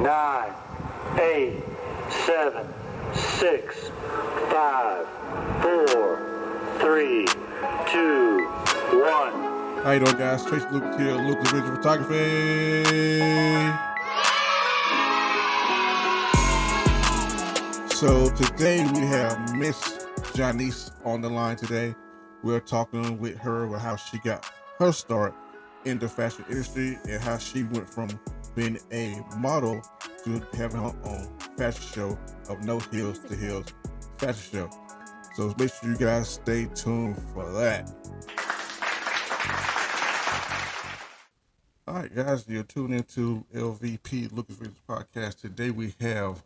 9, 8, 7, 6, 5, 4, 3, 2, 1. How you doing, guys? Tracy Lucas here, Lucas Vision Photography. So today we have Miss Jonice on the line today. We're talking with her about how she got her start in the fashion industry and how she went from being a model to having her own fashion show of No Heels to Heels fashion show. So make sure you guys stay tuned for that. All right, guys, you're tuned into LVP Lucas Vision Podcast. Today we have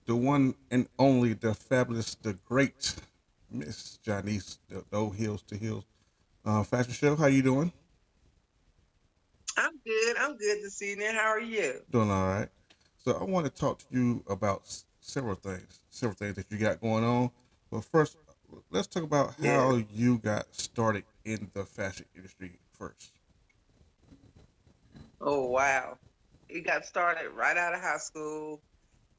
the one and only, the fabulous, the great Miss Jonice, the No Heels to Heels fashion show. How you doing? I'm good. I'm good this evening. How are you? Doing all right. So I want to talk to you about several things that you got going on. But first, let's talk about how you got started in the fashion industry first. Oh, wow. It got started right out of high school.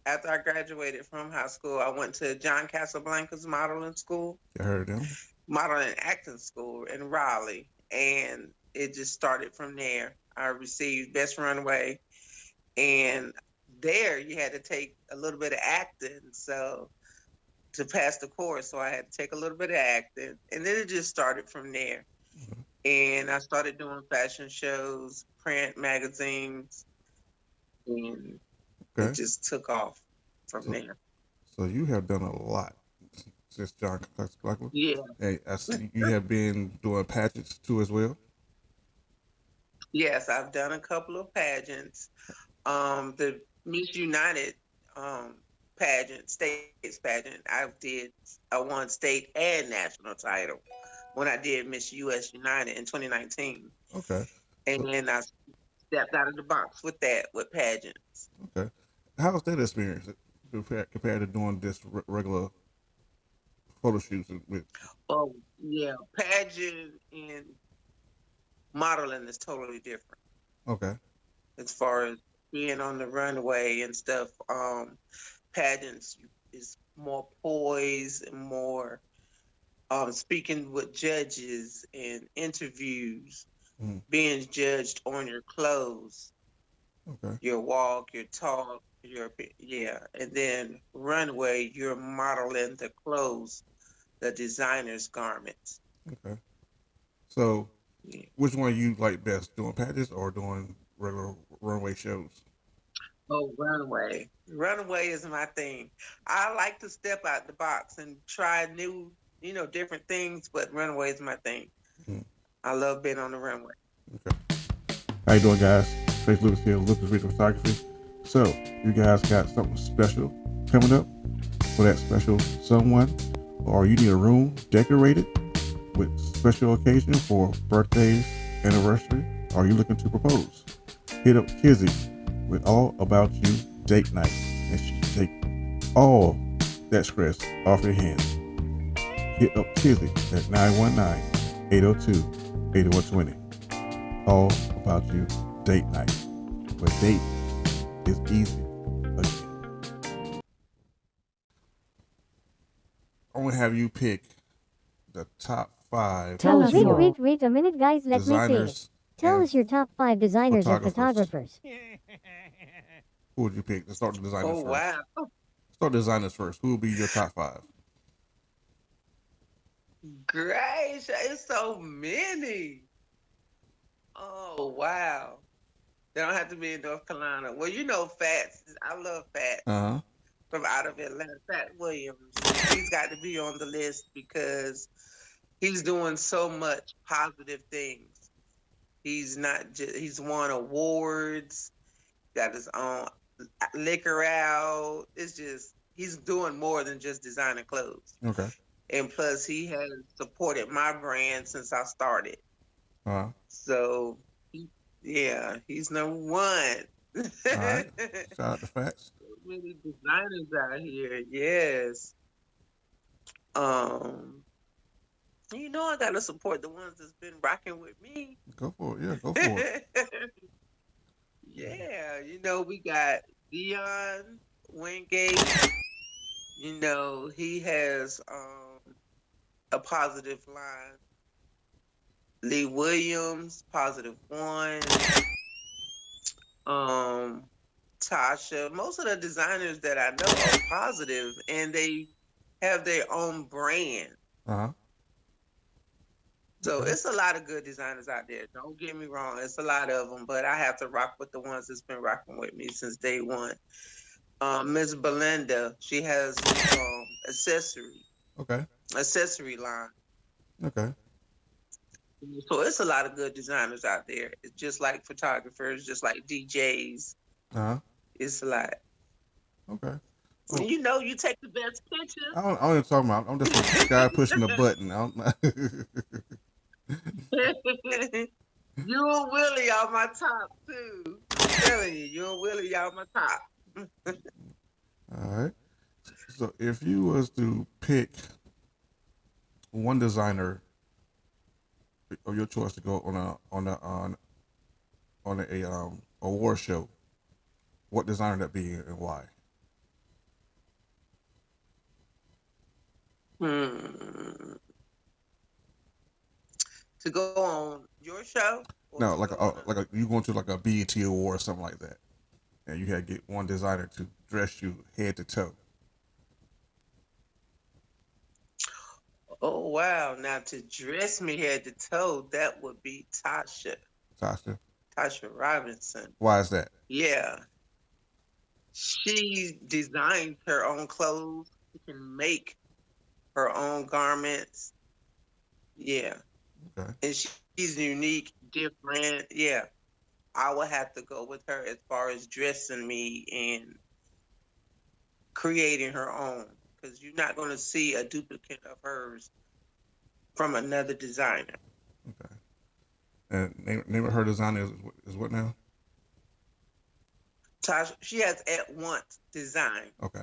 After I graduated from high school, I went to John Casablanca's modeling school, You heard them? modeling and acting school in Raleigh. And it just started from there. I received Best Runway. And there you had to take a little bit of acting. So to pass the course, so I had to take a little bit of acting. And then it just started from there. Mhm. And I started doing fashion shows, print magazines, and it Okay. just took off from So, there. so you have done a lot since John Casablanca. Yeah. Hey, I see you have been doing pageants too as well. Yes, I've done a couple of pageants. The Miss United pageant, states pageant, I won state and national title when I did Miss US United in 2019. Okay. And So, then I stepped out of the box with that, with pageants. okay. How's that experience compared to doing this regular photo shoots with? Oh, yeah, pageant and modeling is totally different Okay. as far as being on the runway and stuff. Pageants is more poise and more speaking with judges and interviews, Mm. being judged on your clothes, Okay. your walk, your talk, yeah, and then runway, you're modeling the clothes, the designer's garments. Okay. So, Yeah. which one you like best, doing pageants or doing regular runway shows? Oh, runway. Runway is my thing. I like to step out the box and try new, different things, but runway is my thing. Mm. I love being on the runway. Okay. How you doing, guys? Trace Lucas here, Lucas Vision Photography. So, you guys got something special coming up for that special someone, or you need a room decorated with special occasion for birthdays, anniversary, or you looking to propose? Hit up Kizzy with All About You Date Night, and she can take all that stress off your hands. Hit up Kizzy at 919-802-8120. All About You Date Night, where date is easy again. I'm gonna have you pick the top 5 Tell us your... Wait a minute, guys, let me see it. designers. Tell us your top 5 designers and photographers. Who would you pick? Let's start the designers Oh, first. wow. Start the designers first. Who will be your top 5? Great. It's so many. Oh, wow. They don't have to be in North Carolina. Well, Fats. I love Fats Uh-huh. from out of Atlanta. Fat Williams. He's got to be on the list because he's doing so much positive things. He's not just, he's won awards, got his own liquor out. It's just, he's doing more than just designing clothes. Okay. And plus, he has supported my brand since I started. Uh-huh. So, yeah, he's number one. All right. Shout out to Fats. So many designers out here, yes. I gotta support the ones that's been rocking with me. Go for it. Yeah, go for it. Yeah, we got Dion Wingate, he has a positive line. Lee Williams, +1. Um, Tasha. Most of the designers that I know are positive, and they have their own brand. Uh-huh. So Okay. it's a lot of good designers out there. Don't get me wrong, it's a lot of them, but I have to rock with the ones that's been rocking with me since day one. Miss Belinda, she has Okay. accessory line. Okay. So it's a lot of good designers out there. It's just like photographers, just like DJs. Uh-huh. It's a lot. Okay. Well, You take the best pictures. I don't even talking about. I'm just a guy pushing the button. I don't. You and Willie are my top too. I'm telling you, you and Willie are my top. All right. So if you was to pick one designer of your choice to go on a award show, what designer that be and why? Hmm. To go on your show or No, to go on a you going to like a BET award or something like that, and you had to get one designer to dress you head to toe. Oh wow. Now to dress me head to toe, that would be Tasha, Tasha Robinson. why is that? Yeah. She designs her own clothes. She can make her own garments. Yeah. Okay. And she's unique, different. Yeah. I would have to go with her as far as dressing me and creating her own. Because you're not going to see a duplicate of hers from another designer. Okay. And name of her designer is what now? Tasha, she has at once design. Okay.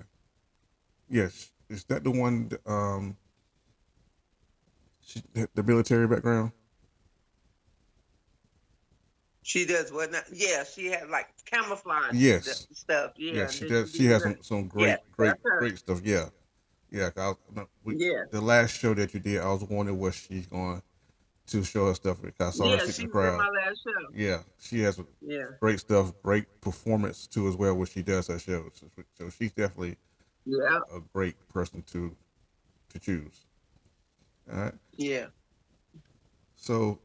Yes. Is that the one? The military background. She does what not? Yeah, she had like camouflage Yes. stuff. Yeah, Yes, and she then does. she She did has her. some Yes, that's her. great stuff. Yeah, yeah. Yeah, The last show that you did, I was wondering what she's going to show her stuff because I saw her yeah, sitting she in the was in crowd. my last show. Yeah, she has Yeah, great stuff, great performance too as well when she does her shows. So she's definitely yeah, a great person to choose. All right. yeah. So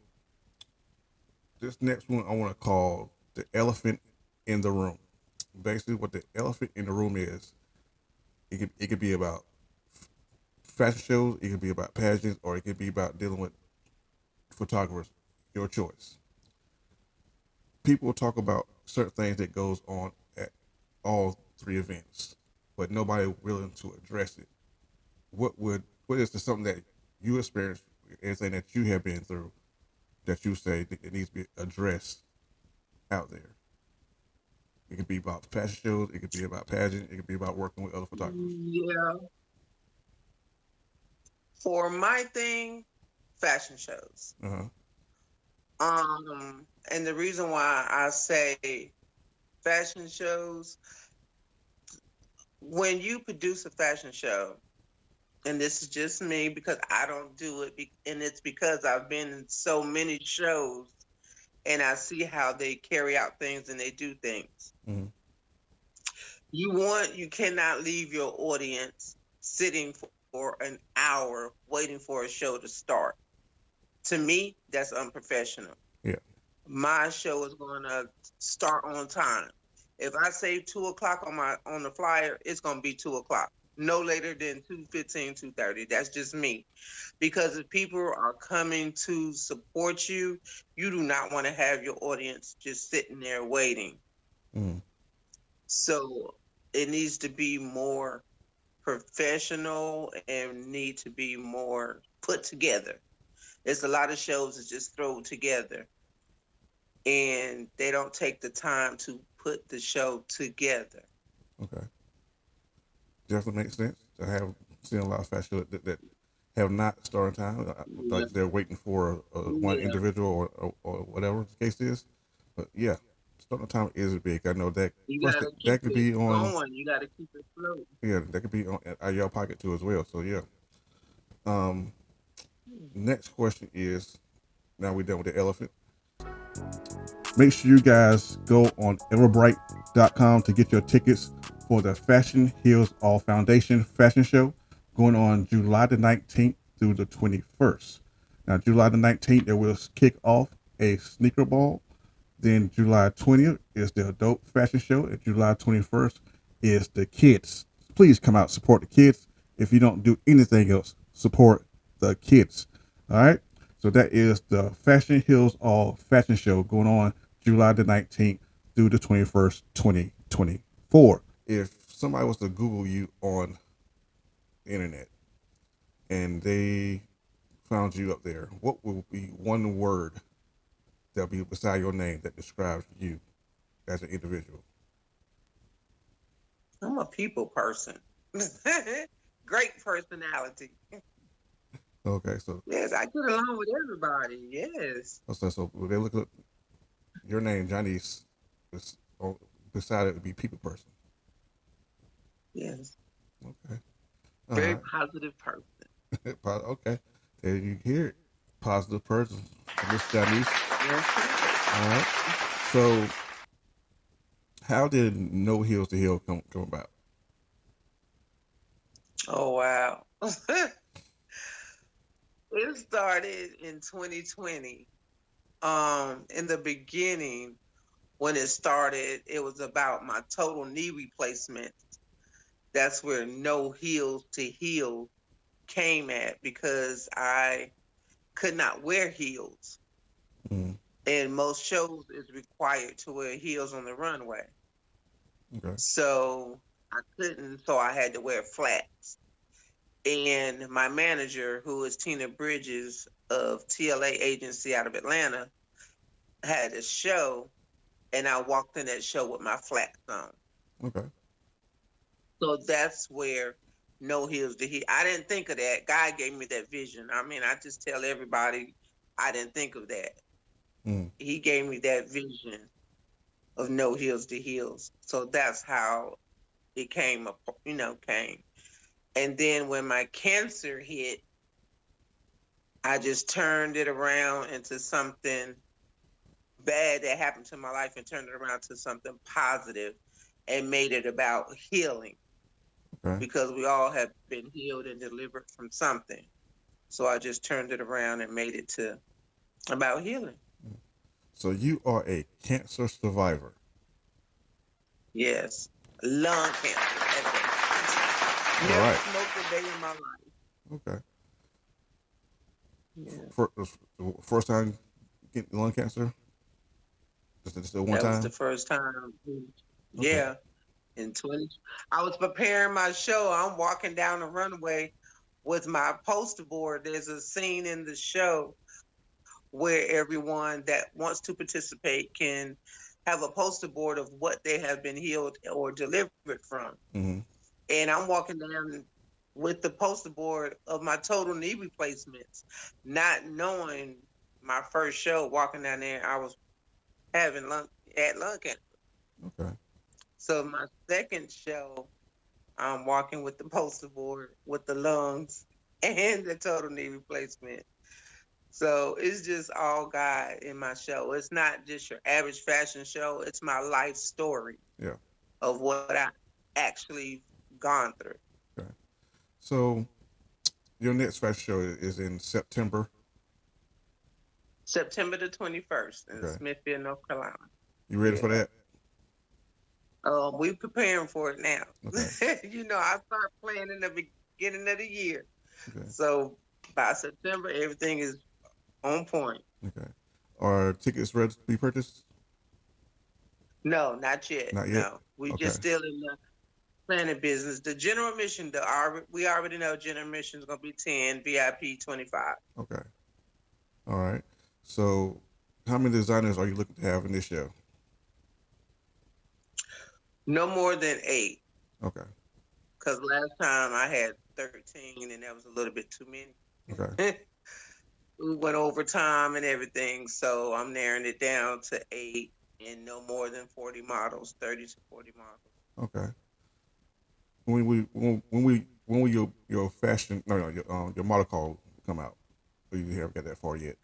this next one I want to call the elephant in the room. Basically, what the elephant in the room is, it could be about fashion shows, it could be about pageants, or it could be about dealing with photographers. Your choice. People talk about certain things that goes on at all three events, but nobody willing to address it. What is the something that you experienced, anything that you have been through that you say that it needs to be addressed out there? It could be about fashion shows, it could be about pageants, it could be about working with other photographers. Yeah. For my thing, fashion shows. Uh huh. And the reason why I say fashion shows, when you produce a fashion show, and this is just me because I don't do it, and it's because I've been in so many shows and I see how they carry out things and they do things. Mm-hmm. You cannot leave your audience sitting for an hour waiting for a show to start. To me, that's unprofessional. Yeah. My show is going to start on time. If I say 2 o'clock on the flyer, it's going to be 2 o'clock. No later than 2:15, 2:30. That's just me. Because if people are coming to support you, you do not want to have your audience just sitting there waiting. Mm-hmm. So it needs to be more professional and need to be more put together. There's a lot of shows that just throw together and they don't take the time to put the show together. Okay. Definitely makes sense. I have seen a lot of fashion shows that have not started time. Yeah. Like they're waiting for one Yeah. individual or whatever the case is. But yeah, Starting time is big. I know that. You Plus, gotta that keep could it be on. going. You gotta keep it floating. Yeah, that could be on out of your pocket too as well. So yeah. Um, Next question is. Now we're done with the elephant. Make sure you guys go on everbright.com to get your tickets for the Fashion Heals All Foundation Fashion Show going on July the 19th through the 21st. Now, July the 19th, they will kick off a sneaker ball. Then July 20th is the adult fashion show. And July 21st is the kids. Please come out, support the kids. If you don't do anything else, support the kids. All right. So that is the Fashion Hills All Fashion Show going on July the 19th through the 21st, 2024. If somebody was to Google you on the internet and they found you up there, what would be one word that'll be beside your name that describes you as an individual? I'm a people person. Great personality. Okay, so Yes, I get along with everybody. Yes. so when they look at your name, Jonice, beside it would be people person. Yes. Okay, all Very right, positive person. okay. There you hear it, positive person, Miss Jonice. Yes. All right. So, how did No Heels to Heal come about? Oh wow. It started in 2020. In the beginning, when it started, it was about my total knee replacement. That's where No Heels to Heal came at because I could not wear heels. Mm, And most shows is required to wear heels on the runway. okay. So I couldn't, so I had to wear flats. And my manager, who is Tina Bridges of TLA Agency out of Atlanta, had a show, and I walked in that show with my flats on. Okay. So that's where No Heels to Heal. I didn't think of that. God gave me that vision. I mean, I just tell everybody I didn't think of that. Mm, He gave me that vision of No Heels to Heels. So that's how it came. And then when my cancer hit, I just turned it around into something bad that happened to my life and turned it around to something positive and made it about healing okay. because we all have been healed and delivered from something. So I just turned it around and made it to about healing. So you are a cancer survivor. Yes. Lung cancer at that. All Never right. smoked a day in my life. Okay. Yeah. First time getting lung cancer. Just the one That was the time. first time. Okay. Yeah. In 20, I was preparing my show. I'm walking down the runway with my poster board. There's a scene in the show where everyone that wants to participate can have a poster board of what they have been healed or delivered from. Mm-hmm. And I'm walking down with the poster board of my total knee replacements, not knowing my first show walking down there, I was having lung cancer. Okay. So my second show, I'm walking with the poster board with the lungs and the total knee replacement. So it's just all God in my show. It's not just your average fashion show. It's my life story Yeah. of what I actually gone through. Okay. So your next fashion show is in September. September the 21st in Okay. Smithfield, North Carolina. You ready for Yeah. that? We preparing for it now. Okay. I start planning in the beginning of the year. Okay. So by September, everything is on point. Okay. Are tickets ready to be purchased? No, not yet. Not yet. No, we Okay. just still in the planning business. The general admission, we already know general admission is gonna be 10, VIP 25. Okay. All right. So, how many designers are you looking to have in this show? No more than 8, Okay. because last time I had 13, and that was a little bit too many. Okay. We went over time and everything, so I'm narrowing it down to 8. and no more than 40 models, 30 to 40 models. Okay. When will your fashion your model call come out? Or you haven't got that far yet?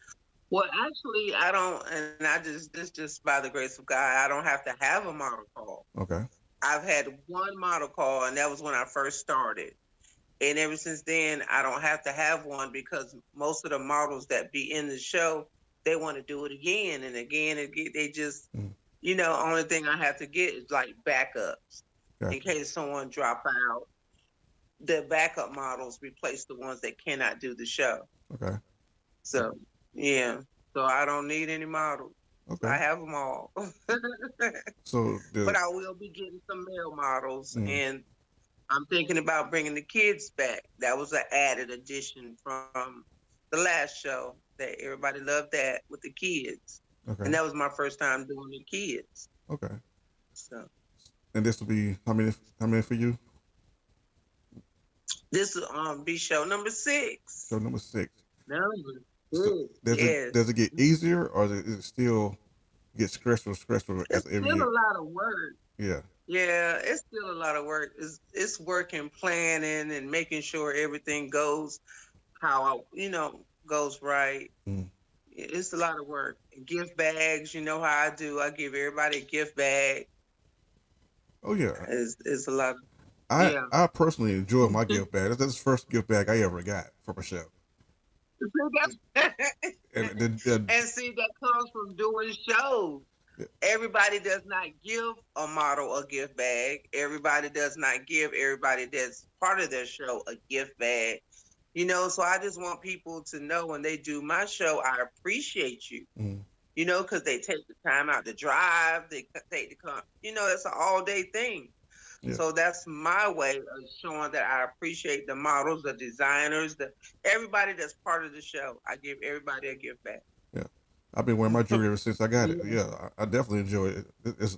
Well, actually, I don't, and I this just by the grace of God, I don't have to have a model call. Okay. I've had one model call, and that was when I first started. And ever since then, I don't have to have one because most of the models that be in the show, they want to do it again and again and again. They just, Mm. only thing I have to get is like backups in Gotcha. case someone drop out. The backup models replace the ones that cannot do the show. Okay. So yeah, so I don't need any models. I Okay. have them all. So But the I will be getting some male models, mm, and I'm thinking about bringing the kids back. That was an added addition from the last show that everybody loved that with the kids, and okay. that was my first time doing the kids. Okay. So And this will be how many for you? this will be show number six. Show number 6. Number So six, does it yes. does it get easier or does it still get stressful as It's every still year? a lot of work. Yeah. Yeah, it's still a lot of work. It's working, planning, and making sure everything goes how goes right. Mm. It's a lot of work. Gift bags, you know how I do. I give everybody a gift bag. Oh yeah. It's a lot. Of, I yeah. I personally enjoy my gift bag. That's the first gift bag I ever got from a show. And And see, that comes from doing shows. Everybody does not give a model a gift bag. Everybody does not give everybody that's part of their show a gift bag. So I just want people to know when they do my show, I appreciate you. mm, Because they take the time out to drive, they take the come. It's an all day thing. yeah. So that's my way of showing that I appreciate the models, the designers, the everybody that's part of the show. I give everybody a gift back. Yeah. I've been wearing my jewelry ever since I got it. Yeah, Yeah, I definitely enjoy it. It's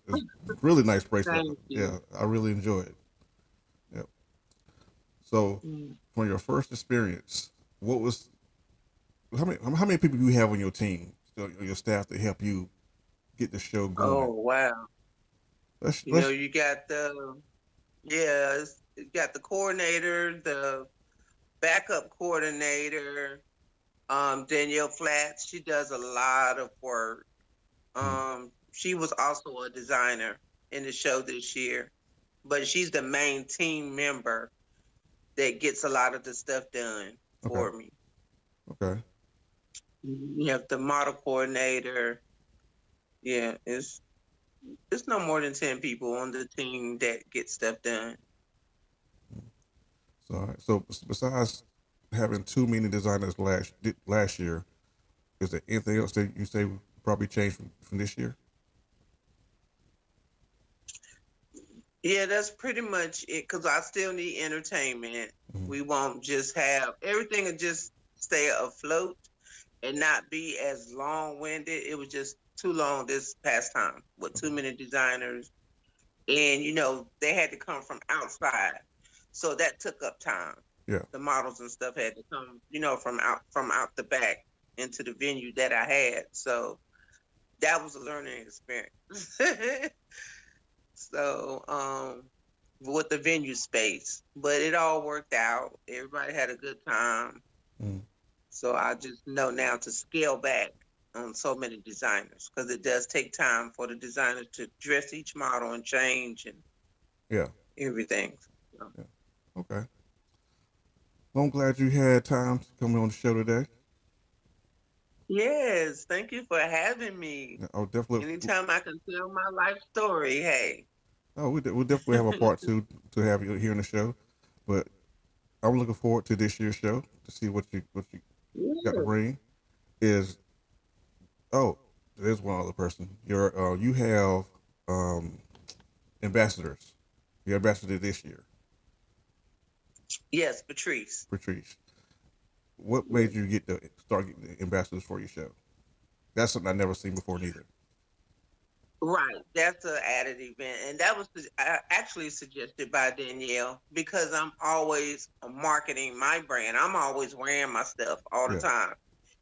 really nice bracelet. thank you. Yeah, I really enjoy it. Yeah. So, Mm. from your first experience, what was how many people you have on your team, your staff to help you get the show Oh going? wow! Let's You got you got the coordinator, the backup coordinator, Danielle Flats. She does a lot of work. mm, She was also a designer in the show this year, but she's the main team member that gets a lot of the stuff done okay, for me. okay. You have the model coordinator. Yeah, it's no more than 10 people on the team that get stuff done. So, all right. So besides having too many designers last year, is there anything else that you say probably changed from this year? Yeah, that's pretty much it because I still need entertainment. Mm-hmm. We won't just have everything will just stay afloat and not be as long winded. It was just too long this past time with too many designers. And they had to come from outside. So that took up time. Yeah. The models and stuff had to come, from out the back into the venue that I had. So that was a learning experience. So, with the venue space, but it all worked out. Everybody had a good time. Mm-hmm. So I just know now to scale back on so many designers because it does take time for the designer to dress each model and change and Yeah. everything. So, Yeah. Okay. Well, I'm glad you had time to come on the show today. yes, thank you for having me. I'll definitely. Anytime I can tell my life story, hey. Oh, we'll definitely have a part two to have you here in the show. But I'm looking forward to this year's show to see what you got to Yeah. bring. Is oh, there's one other person. You have um ambassadors. Your ambassador this year, Yes, Patrice. Patrice. What made you start getting the ambassadors for your show? That's something I never seen before neither. Right, that's an added event, and that was actually suggested by Danielle because I'm always marketing my brand. I'm always wearing my stuff all the Yeah. time.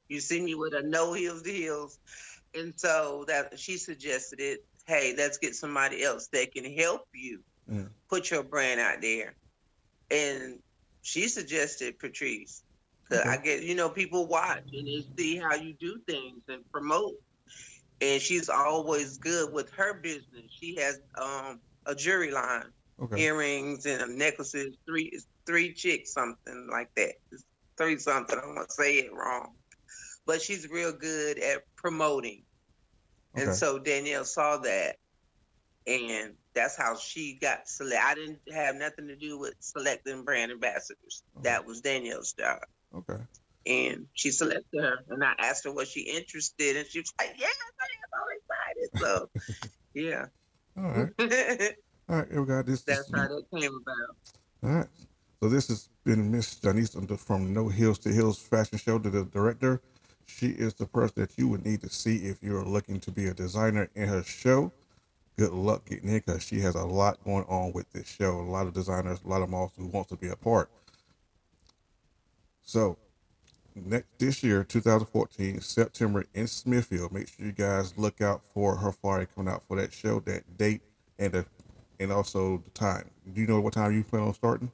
You see me with a no heels to heels, And so that she suggested it. Hey, let's get somebody else that can help you put your brand out there. And she suggested Patrice. Cause Okay. I get, people watch and they see how you do things and promote. And she's always good with her business. She has a jewelry line, Okay. earrings and necklaces, three chicks, something like that. It's three something. I don't want to say it wrong. But she's real good at promoting. And Okay. so Danielle saw that, and that's how she got selected. I didn't have nothing to do with selecting brand ambassadors. Okay. That was Danielle's job. Okay. And she selected her, and I asked her was she interested, and she was like, "Yes, I am so excited." So, yeah. All right. All right, here we got this. That's how that came about. All right. So this has been Miss Jonice from No Hills to Hills Fashion Show, to the director. She is the person that you would need to see if you're looking to be a designer in her show. Good luck getting in, because she has a lot going on with this show. A lot of designers, a lot of models who wants to be a part. So this year, 2014, September in Smithfield. Make sure you guys look out for her flyer coming out for that show, that date, and also the time. Do you know what time you plan on starting?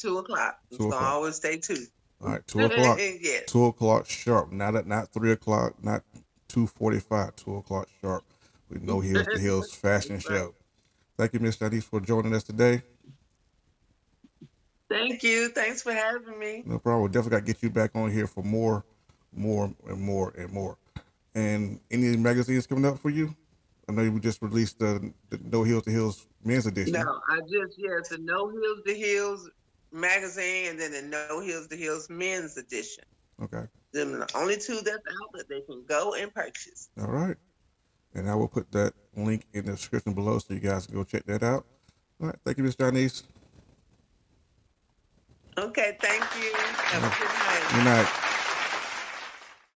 2:00. It's 2 gonna o'clock. always stay 2. All right, 2 o'clock. Yes. 2 o'clock sharp. Not 3 o'clock. Not 2:45. 2 o'clock sharp. With No Hills to Hills Fashion Right. Show. Thank you, Miss Janice, for joining us today. Thank you. Thanks for having me. No problem. We'll definitely got to get you back on here for more, and more. And any magazines coming up for you? I know you just released the No Hills to Hills men's edition. No, the No Hills to Hills magazine, and then the No Hills to Hills men's edition. Okay. Them are the only two that's out that they can go and purchase. All right. And I will put that link in the description below so you guys can go check that out. All right. Thank you, Miss Janice. Okay, thank you. Have a good night. Good night.